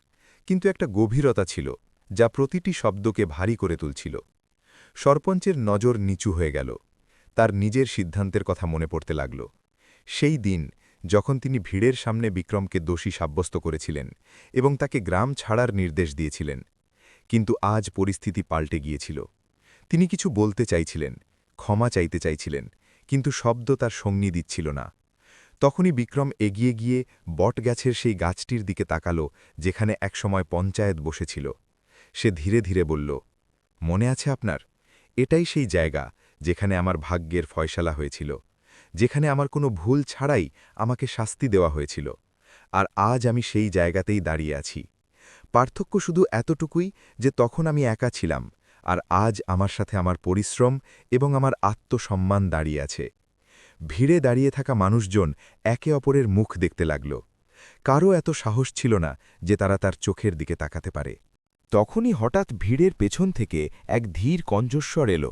কিন্তু একটা গভীরতা ছিল যা প্রতিটি শব্দকে ভারী করে তুলছিল। সরপঞ্চের নজর নিচু হয়ে গেল, তার নিজের সিদ্ধান্তের কথা মনে পড়তে লাগল। সেই দিন যখন তিনি ভিড়ের সামনে বিক্রমকে দোষী সাব্যস্ত করেছিলেন এবং তাকে গ্রাম ছাড়ার নির্দেশ দিয়েছিলেন। কিন্তু আজ পরিস্থিতি পাল্টে গিয়েছিল। তিনি কিছু বলতে চাইছিলেন, ক্ষমা চাইতে চাইছিলেন, কিন্তু শব্দ তার সঙ্গী দিচ্ছিল না। তখনই বিক্রম এগিয়ে গিয়ে বটগাছের সেই গাছটির দিকে তাকাল যেখানে একসময় পঞ্চায়েত বসেছিল। সে ধীরে ধীরে বলল, মনে আছে আপনার? এটাই সেই জায়গা যেখানে আমার ভাগ্যের ফয়সালা হয়েছিল, যেখানে আমার কোনো ভুল ছাড়াই আমাকে শাস্তি দেওয়া হয়েছিল। আর আজ আমি সেই জায়গাতেই দাঁড়িয়ে আছি। পার্থক্য শুধু এতটুকুই যে তখন আমি একা ছিলাম, আর আজ আমার সাথে আমার পরিশ্রম এবং আমার আত্মসম্মান দাঁড়িয়ে আছে। ভিড়ে দাঁড়িয়ে থাকা মানুষজন একে অপরের মুখ দেখতে লাগল। কারও এত সাহস ছিল না যে তারা তার চোখের দিকে তাকাতে পারে। তখনই হঠাৎ ভিড়ের পেছন থেকে এক ধীর কণ্ঠস্বর এল,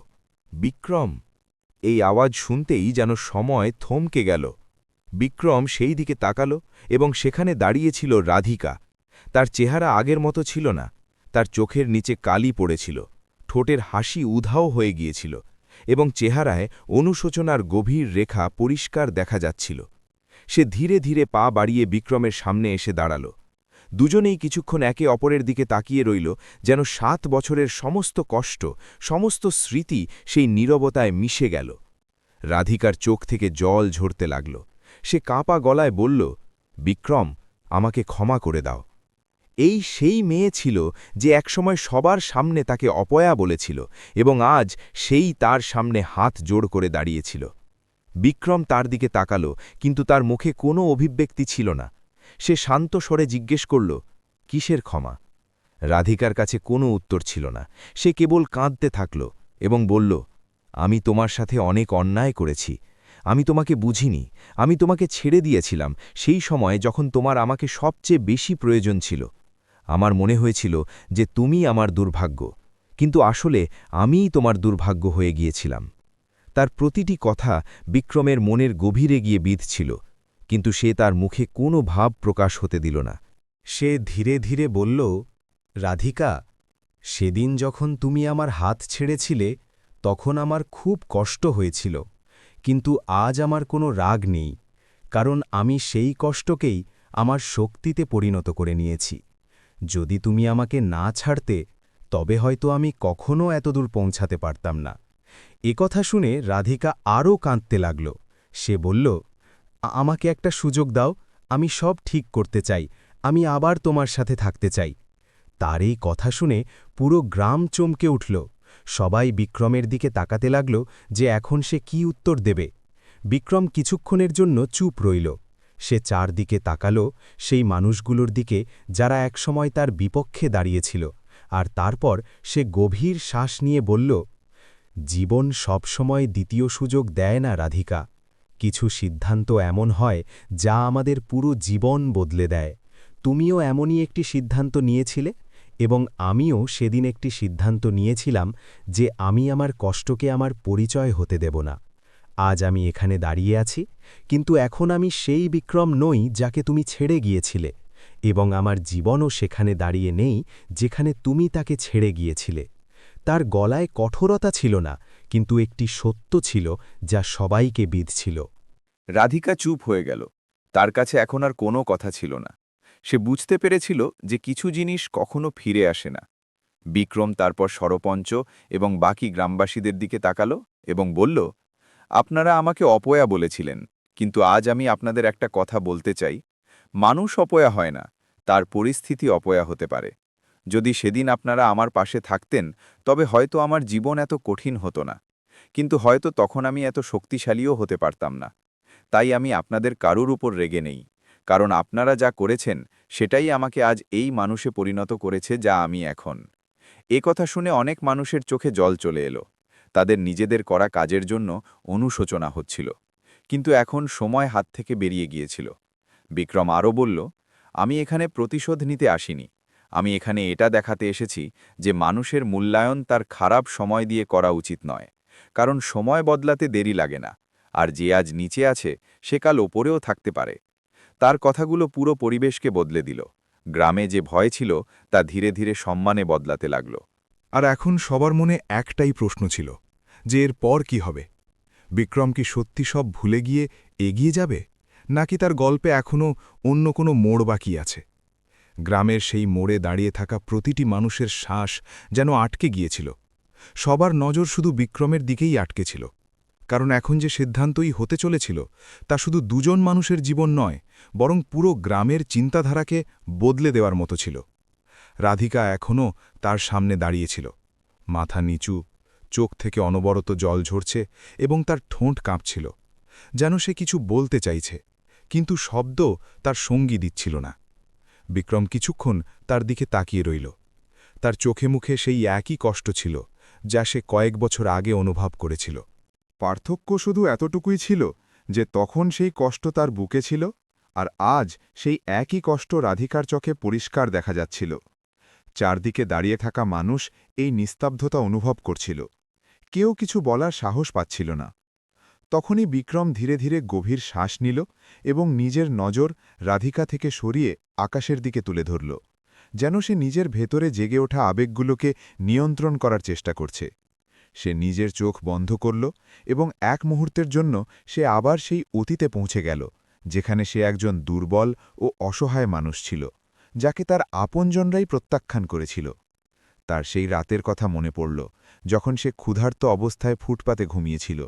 বিক্রম। এই আওয়াজ শুনতেই যেন সময় থমকে গেল। বিক্রম সেই দিকে তাকাল এবং সেখানে দাঁড়িয়েছিল রাধিকা। তার চেহারা আগের মতো ছিল না, তার চোখের নিচে কালি পড়েছিল, ঠোঁটের হাসি উধাও হয়ে গিয়েছিল এবং চেহারায় অনুশোচনার গভীর রেখা পরিষ্কার দেখা যাচ্ছিল। সে ধীরে ধীরে পা বাড়িয়ে বিক্রমের সামনে এসে দাঁড়াল। দুজনেই কিছুক্ষণ একে অপরের দিকে তাকিয়ে রইল, যেন ৭ বছরের সমস্ত কষ্ট, সমস্ত স্মৃতি সেই নীরবতায় মিশে গেল। রাধিকার চোখ থেকে জল ঝরতে লাগল। সে কাঁপা গলায় বলল, বিক্রম, আমাকে ক্ষমা করে দাও। এই সেই মেয়ে ছিল যে একসময় সবার সামনে তাকে অপয়া বলেছিল এবং আজ সেই তার সামনে হাত জোড় করে দাঁড়িয়েছিল। বিক্রম তার দিকে তাকাল, কিন্তু তার মুখে কোনো অভিব্যক্তি ছিল না। সে শান্ত স্বরে জিজ্ঞেস করল, কিসের ক্ষমা? রাধিকার কাছে কোনো উত্তর ছিল না। সে কেবল কাঁদতে থাকল এবং বলল, আমি তোমার সাথে অনেক অন্যায় করেছি। আমি তোমাকে বুঝিনি, আমি তোমাকে ছেড়ে দিয়েছিলাম সেই সময় যখন তোমার আমাকে সবচেয়ে বেশি প্রয়োজন ছিল। আমার মনে হয়েছিল যে তুমি আমার দুর্ভাগ্য, কিন্তু আসলে আমিই তোমার দুর্ভাগ্য হয়ে গিয়েছিলাম। তার প্রতিটি কথা বিক্রমের মনের গভীরে গিয়ে বিঁধছিল, কিন্তু সে তার মুখে কোনো ভাব প্রকাশ হতে দিল না। সে ধীরে ধীরে বলল, রাধিকা, সেদিন যখন তুমি আমার হাত ছেড়েছিলে তখন আমার খুব কষ্ট হয়েছিল, কিন্তু আজ আমার কোনো রাগ নেই, কারণ আমি সেই কষ্টকেই আমার শক্তিতে পরিণত করে নিয়েছি। যদি তুমি আমাকে না ছাড়তে, তবে হয়তো আমি কখনও এতদূর পৌঁছাতে পারতাম না। কথা শুনে রাধিকা আরও কাঁদতে লাগল। সে বলল, আমাকে একটা সুযোগ দাও, আমি সব ঠিক করতে চাই, আমি আবার তোমার সাথে থাকতে চাই। তার এই কথা শুনে পুরো গ্রাম চমকে উঠল। সবাই বিক্রমের দিকে তাকাতে লাগল যে এখন সে কি উত্তর দেবে। বিক্রম কিছুক্ষণের জন্য চুপ রইল। সে চারদিকে তাকাল, সেই মানুষগুলোর দিকে যারা একসময় তার বিপক্ষে দাঁড়িয়েছিল, আর তারপর সে গভীর শ্বাস নিয়ে বলল, জীবন সবসময় দ্বিতীয় সুযোগ দেয় না রাধিকা। কিছু সিদ্ধান্ত এমন হয় যা আমাদের পুরো জীবন বদলে দেয়। তুমিও এমনই একটি সিদ্ধান্ত নিয়েছিলে, এবং আমিও সেদিন একটি সিদ্ধান্ত নিয়েছিলাম যে আমি আমার কষ্টকে আমার পরিচয় হতে দেব না। আজ আমি এখানে দাঁড়িয়ে আছি, কিন্তু এখন আমি সেই বিক্রম নই যাকে তুমি ছেড়ে গিয়েছিলে, এবং আমার জীবনও সেখানে দাঁড়িয়ে নেই যেখানে তুমি তাকে ছেড়ে গিয়েছিলে। তার গলায় কঠোরতা ছিল না, কিন্তু একটি সত্য ছিল যা সবাইকে বিঁধছিল। রাধিকা চুপ হয়ে গেল। তার কাছে এখন আর কোনো কথা ছিল না। সে বুঝতে পেরেছিল যে কিছু জিনিস কখনো ফিরে আসে না। বিক্রম তারপর সরপঞ্চ এবং বাকি গ্রামবাসীদের দিকে তাকাল এবং বলল, আপনারা আমাকে অপয়া বলেছিলেন, কিন্তু আজ আমি আপনাদের একটা কথা বলতে চাই। মানুষ অপয়া হয় না, তার পরিস্থিতি অপয়া হতে পারে। যদি সেদিন আপনারা আমার পাশে থাকতেন, তবে হয়তো আমার জীবন এত কঠিন হতো না, কিন্তু হয়তো তখন আমি এত শক্তিশালীও হতে পারতাম না। তাই আমি আপনাদের কারুর উপর রেগে নেই, কারণ আপনারা যা করেছেন সেটাই আমাকে আজ এই মানুষে পরিণত করেছে যা আমি এখন। এ কথা শুনে অনেক মানুষের চোখে জল চলে এলো। তাদের নিজেদের করা কাজের জন্য অনুশোচনা হচ্ছিল। কিন্তু এখন সময় হাত থেকে বেরিয়ে গিয়েছিল। বিক্রম আরও বলল, আমি এখানে প্রতিশোধ নিতে আসিনি। আমি এখানে এটা দেখাতে এসেছি যে মানুষের মূল্যায়ন তার খারাপ সময় দিয়ে করা উচিত নয়, কারণ সময় বদলাতে দেরি লাগে না, আর যে আজ নিচে আছে সে কাল ওপরেও থাকতে পারে। তার কথাগুলো পুরো পরিবেশকে বদলে দিল। গ্রামে যে ভয় ছিল তা ধীরে ধীরে সম্মানে বদলাতে লাগল। আর এখন সবার মনে একটাই প্রশ্ন ছিল, যে এর পর কি হবে? বিক্রম কি সত্যি সব ভুলে গিয়ে এগিয়ে যাবে, নাকি তার গল্পে এখনও অন্য কোনো মোড় বাকি আছে? গ্রামের সেই মোড়ে দাঁড়িয়ে থাকা প্রতিটি মানুষের শ্বাস যেন আটকে গিয়েছিল। সবার নজর শুধু বিক্রমের দিকেই আটকে ছিল, কারণ এখন যে সিদ্ধান্তই হতে চলেছিল তা শুধু দুজন মানুষের জীবন নয়, বরং পুরো গ্রামের চিন্তাধারাকে বদলে দেওয়ার মতো ছিল। রাধিকা এখনও তার সামনে দাঁড়িয়েছিল, মাথা নিচু, চোখ থেকে অনবরত জল ঝরছে এবং তার ঠোঁট কাঁপছিল, যেন সে কিছু বলতে চাইছে, কিন্তু শব্দ তার সঙ্গী দিচ্ছিল না। বিক্রম কিছুক্ষণ তার দিকে তাকিয়ে রইল। তার চোখে মুখে সেই একই কষ্ট ছিল যা সে কয়েক বছর আগে অনুভব করেছিল। পার্থক্য শুধু এতটুকুই ছিল যে তখন সেই কষ্ট তার বুকে ছিল, আর আজ সেই একই কষ্ট রাধিকার চোখে পরিষ্কার দেখা যাচ্ছিল। চারদিকে দাঁড়িয়ে থাকা মানুষ এই নিস্তব্ধতা অনুভব করছিল। কেউ কিছু বলার সাহস পাচ্ছিল না। তখনই বিক্রম ধীরে ধীরে গভীর শ্বাস নিল এবং নিজের নজর রাধিকা থেকে সরিয়ে আকাশের দিকে তুলে ধরল, যেন সে নিজের ভেতরে জেগে ওঠা আবেগগুলোকে নিয়ন্ত্রণ করার চেষ্টা করছে। সে নিজের চোখ বন্ধ করল এবং এক মুহূর্তের জন্য সে আবার সেই অতীতে পৌঁছে গেল, যেখানে সে একজন দুর্বল ও অসহায় মানুষ ছিল, যাকে তার আপনজনরাই প্রত্যাখ্যান করেছিল। তার সেই রাতের কথা মনে পড়ল, যখন সে ক্ষুধার্ত অবস্থায় ফুটপাতে ঘুমিয়েছিল।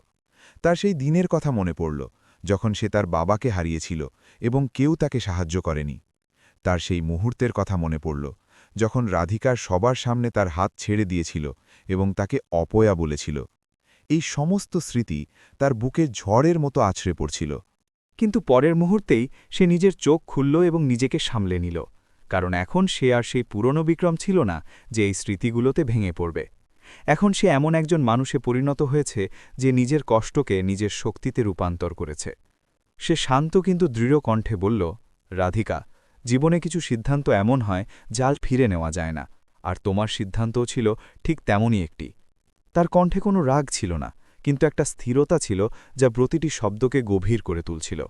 তার সেই দিনের কথা মনে পড়ল, যখন সে তার বাবাকে হারিয়েছিল এবং কেউ তাকে সাহায্য করেনি। তার সেই মুহূর্তের কথা মনে পড়ল, যখন রাধিকার সবার সামনে তার হাত ছেড়ে দিয়েছিল এবং তাকে অপয়া বলেছিল। এই সমস্ত স্মৃতি তার বুকে ঝড়ের মতো আছড়ে পড়ছিল। কিন্তু পরের মুহূর্তেই সে নিজের চোখ খুলল এবং নিজেকে সামলে নিল, কারণ এখন সে আর সেই পুরনো বিক্রম ছিল না যে এই স্মৃতিগুলোতে ভেঙে পড়বে। এখন সে এমন একজন মানুষে পরিণত হয়েছে যে নিজের কষ্টকে নিজের শক্তিতে রূপান্তর করেছে। সে শান্ত কিন্তু দৃঢ় কণ্ঠে বলল, রাধিকা, জীবনে কিছু সিদ্ধান্ত এমন হয় যা ফিরে নেওয়া যায় না, আর তোমার সিদ্ধান্তও ছিল ঠিক তেমনই একটি। তার কণ্ঠে কোনো রাগ ছিল না, কিন্তু একটা স্থিরতা ছিল যা প্রতিটি শব্দকে গভীর করে তুলছিল।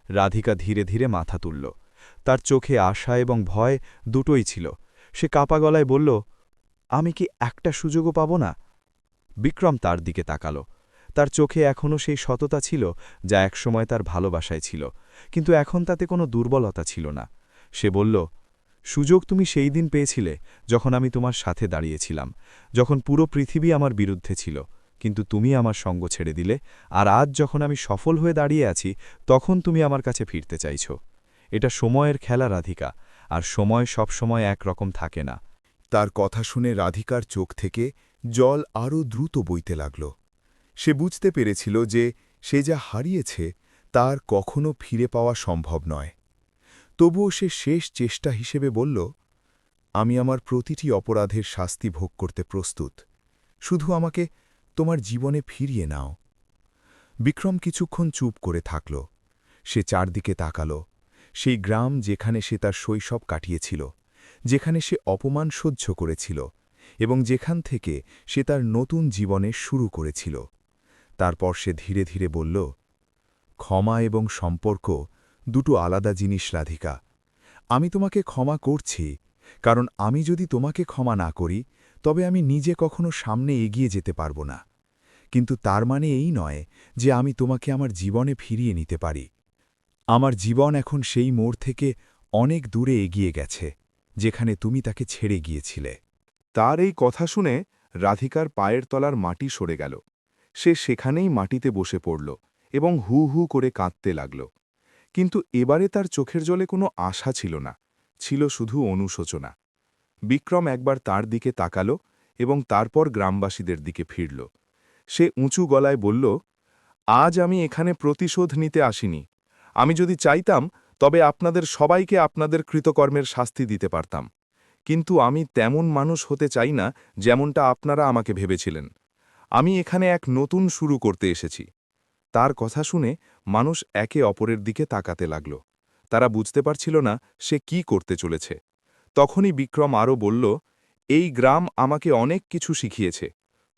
রাধিকা ধীরে ধীরে মাথা তুলল। তার চোখে আশা এবং ভয় দুটোই ছিল। সে কাঁপা গলায় বলল, আমি কি একটা সুযোগও পাব না? বিক্রম তার দিকে তাকাল। তার চোখে এখনও সেই সততা ছিল যা একসময় তার ভালোবাসায় ছিল, কিন্তু এখন তাতে কোনো দুর্বলতা ছিল না। সে বলল, সুযোগ তুমি সেই দিন পেয়েছিলে যখন আমি তোমার সাথে দাঁড়িয়েছিলাম, যখন পুরো পৃথিবী আমার বিরুদ্ধে ছিল, কিন্তু তুমি আমার সঙ্গ ছেড়ে দিলে, আর আজ যখন আমি সফল হয়ে দাঁড়িয়ে আছি তখন তুমি আমার কাছে ফিরতে চাইছ। এটা সময়ের খেলা রাধিকা, আর সময় সবসময় একরকম থাকে না। তার কথা শুনে রাধিকার চোখ থেকে জল আরও দ্রুত বইতে লাগল। সে বুঝতে পেরেছিল যে সে যা হারিয়েছে তার কখনো ফিরে পাওয়া সম্ভব নয়। তবুও সে শেষ চেষ্টা হিসেবে বলল, আমি আমার প্রতিটি অপরাধের শাস্তি ভোগ করতে প্রস্তুত, শুধু আমাকে তোমার জীবনে ফিরিয়ে নাও। বিক্রম কিছুক্ষণ চুপ করে থাকল। সে চারদিকে তাকাল, সেই গ্রাম যেখানে সে তার শৈশব কাটিয়েছিল, যেখানে সে অপমান সহ্য করেছিল এবং যেখান থেকে সে তার নতুন জীবনে শুরু করেছিল। তারপর সে ধীরে ধীরে বলল, ক্ষমা এবং সম্পর্ক দুটো আলাদা জিনিস রাধিকা। আমি তোমাকে ক্ষমা করছি, কারণ আমি যদি তোমাকে ক্ষমা না করি তবে আমি নিজে কখনো সামনে এগিয়ে যেতে পারব না। কিন্তু তার মানে এই নয় যে আমি তোমাকে আমার জীবনে ফিরিয়ে নিতে পারি। আমার জীবন এখন সেই মোড় থেকে অনেক দূরে এগিয়ে গেছে, যেখানে তুমি তাকে ছেড়ে গিয়েছিলে। তার এই কথা শুনে রাধিকার পায়ের তলার মাটি সরে গেল। সে সেখানেই মাটিতে বসে পড়ল এবং হু হু করে কাঁদতে লাগল। কিন্তু এবারে তার চোখের জলে কোনো আশা ছিল না, ছিল শুধু অনুশোচনা। বিক্রম একবার তার দিকে তাকাল এবং তারপর গ্রামবাসীদের দিকে ফিরল। সে উঁচু গলায় বলল, আজ আমি এখানে প্রতিশোধ নিতে আসিনি। আমি যদি চাইতাম তবে আপনাদের সবাইকে আপনাদের কৃতকর্মের শাস্তি দিতে পারতাম। কিন্তু আমি তেমন মানুষ হতে চাই না যেমনটা আপনারা আমাকে ভেবেছিলেন। আমি এখানে এক নতুন শুরু করতে এসেছি। তার কথা শুনে মানুষ একে অপরের দিকে তাকাতে লাগল। তারা বুঝতে পারছিল না সে কি করতে চলেছে। তখনই বিক্রম আরও বলল, এই গ্রাম আমাকে অনেক কিছু শিখিয়েছে,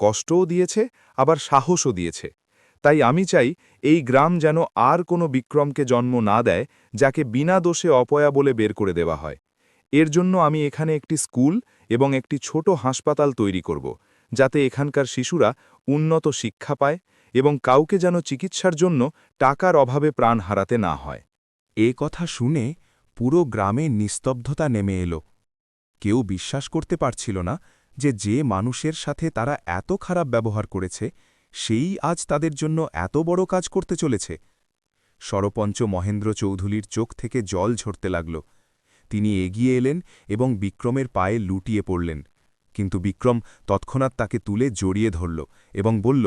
কষ্টও দিয়েছে, আবার সাহসও দিয়েছে। তাই আমি চাই এই গ্রাম যেন আর কোনো বিক্রমকে জন্ম না দেয়, যাকে বিনা দোষে অপয়া বলে বের করে দেওয়া হয়। এর জন্য আমি এখানে একটি স্কুল এবং একটি ছোট হাসপাতাল তৈরি করব, যাতে এখানকার শিশুরা উন্নত শিক্ষা পায় এবং কাউকে যেন চিকিৎসার জন্য টাকার অভাবে প্রাণ হারাতে না হয়। এ কথা শুনে পুরো গ্রামে নিস্তব্ধতা নেমে এলো। কেউ বিশ্বাস করতে পারছিল না যে মানুষের সাথে তারা এত খারাপ ব্যবহার করেছে সেই আজ তাদের জন্য এত বড় কাজ করতে চলেছে। সরপঞ্চ মহেন্দ্র চৌধুরীর চোখ থেকে জল ঝরতে লাগল। তিনি এগিয়ে এলেন এবং বিক্রমের পায়ে লুটিয়ে পড়লেন, কিন্তু বিক্রম তৎক্ষণাৎ তাকে তুলে জড়িয়ে ধরল এবং বলল,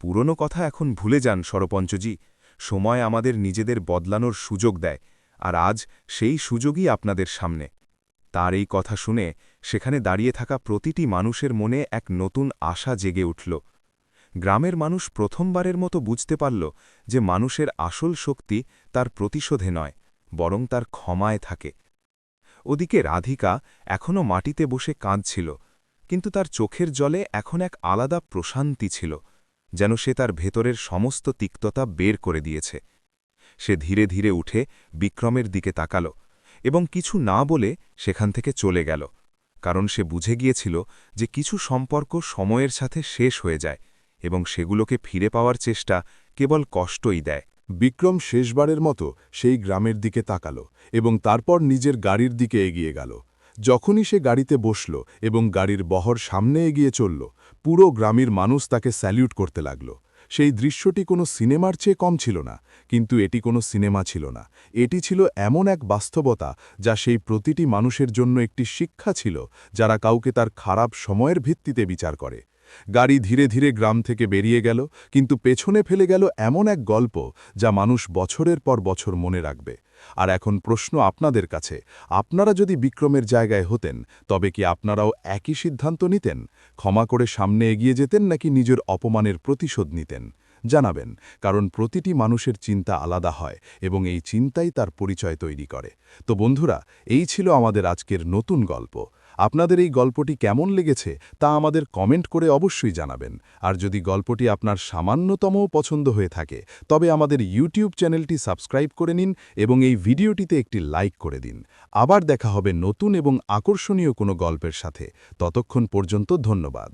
পুরনো কথা এখন ভুলে যান সরপঞ্চজি, সময় আমাদের নিজেদের বদলানোর সুযোগ দেয়, আর আজ সেই সুযোগই আপনাদের সামনে। তার এই কথা শুনে সেখানে দাঁড়িয়ে থাকা প্রতিটি মানুষের মনে এক নতুন আশা জেগে উঠল। গ্রামের মানুষ প্রথমবারের মতো বুঝতে পারল যে মানুষের আসল শক্তি তার প্রতিশোধে নয়, বরং তার ক্ষমায় থাকে। ওদিকে রাধিকা এখনও মাটিতে বসে কাঁদছিল, কিন্তু তার চোখের জলে এখন এক আলাদা প্রশান্তি ছিল, যেন সে তার ভেতরের সমস্ত তিক্ততা বের করে দিয়েছে। সে ধীরে ধীরে উঠে বিক্রমের দিকে তাকাল এবং কিছু না বলে সেখান থেকে চলে গেল, কারণ সে বুঝে গিয়েছিল যে কিছু সম্পর্ক সময়ের সাথে শেষ হয়ে যায় এবং সেগুলোকে ফিরে পাওয়ার চেষ্টা কেবল কষ্টই দেয়। বিক্রম শেষবারের মতো সেই গ্রামের দিকে তাকাল এবং তারপর নিজের গাড়ির দিকে এগিয়ে গেল। যখনই সে গাড়িতে বসল এবং গাড়ির বহর সামনে এগিয়ে চলল, পুরো গ্রামের মানুষ তাকে স্যালিউট করতে লাগল। সেই দৃশ্যটি কোনো সিনেমার চেয়ে কম ছিল না, কিন্তু এটি কোনো সিনেমা ছিল না। এটি ছিল এমন এক বাস্তবতা যা সেই প্রতিটি মানুষের জন্য একটি শিক্ষা ছিল, যারা কাউকে তার খারাপ সময়ের ভিত্তিতে বিচার করে। গাড়ি ধীরে ধীরে গ্রাম থেকে বেরিয়ে গেল, কিন্তু পেছনে ফেলে গেল এমন এক গল্প যা মানুষ বছরের পর বছর মনে রাখবে। আর এখন প্রশ্ন আপনাদের কাছে, আপনারা যদি বিক্রমের জায়গায় হতেন, তবে কি আপনারাও একই সিদ্ধান্ত নিতেন? ক্ষমা করে সামনে এগিয়ে যেতেন নাকি নিজের অপমানের প্রতিশোধ নিতেন? জানাবেন, কারণ প্রতিটি মানুষের চিন্তা আলাদা হয় এবং এই চিন্তাই তার পরিচয় তৈরি করে। তো বন্ধুরা, এই ছিল আমাদের আজকের নতুন গল্প। আপনাদের এই গল্পটি কেমন লেগেছে তা আমাদের কমেন্ট করে অবশ্যই জানাবেন। আর যদি গল্পটি আপনার সামান্যতমও পছন্দ হয়ে থাকে, তবে আমাদের ইউটিউব চ্যানেলটি সাবস্ক্রাইব করে নিন এবং এই ভিডিওটিতে একটি লাইক করে দিন। আবার দেখা হবে নতুন এবং আকর্ষণীয় কোনো গল্পের সাথে। ততক্ষণ পর্যন্ত ধন্যবাদ।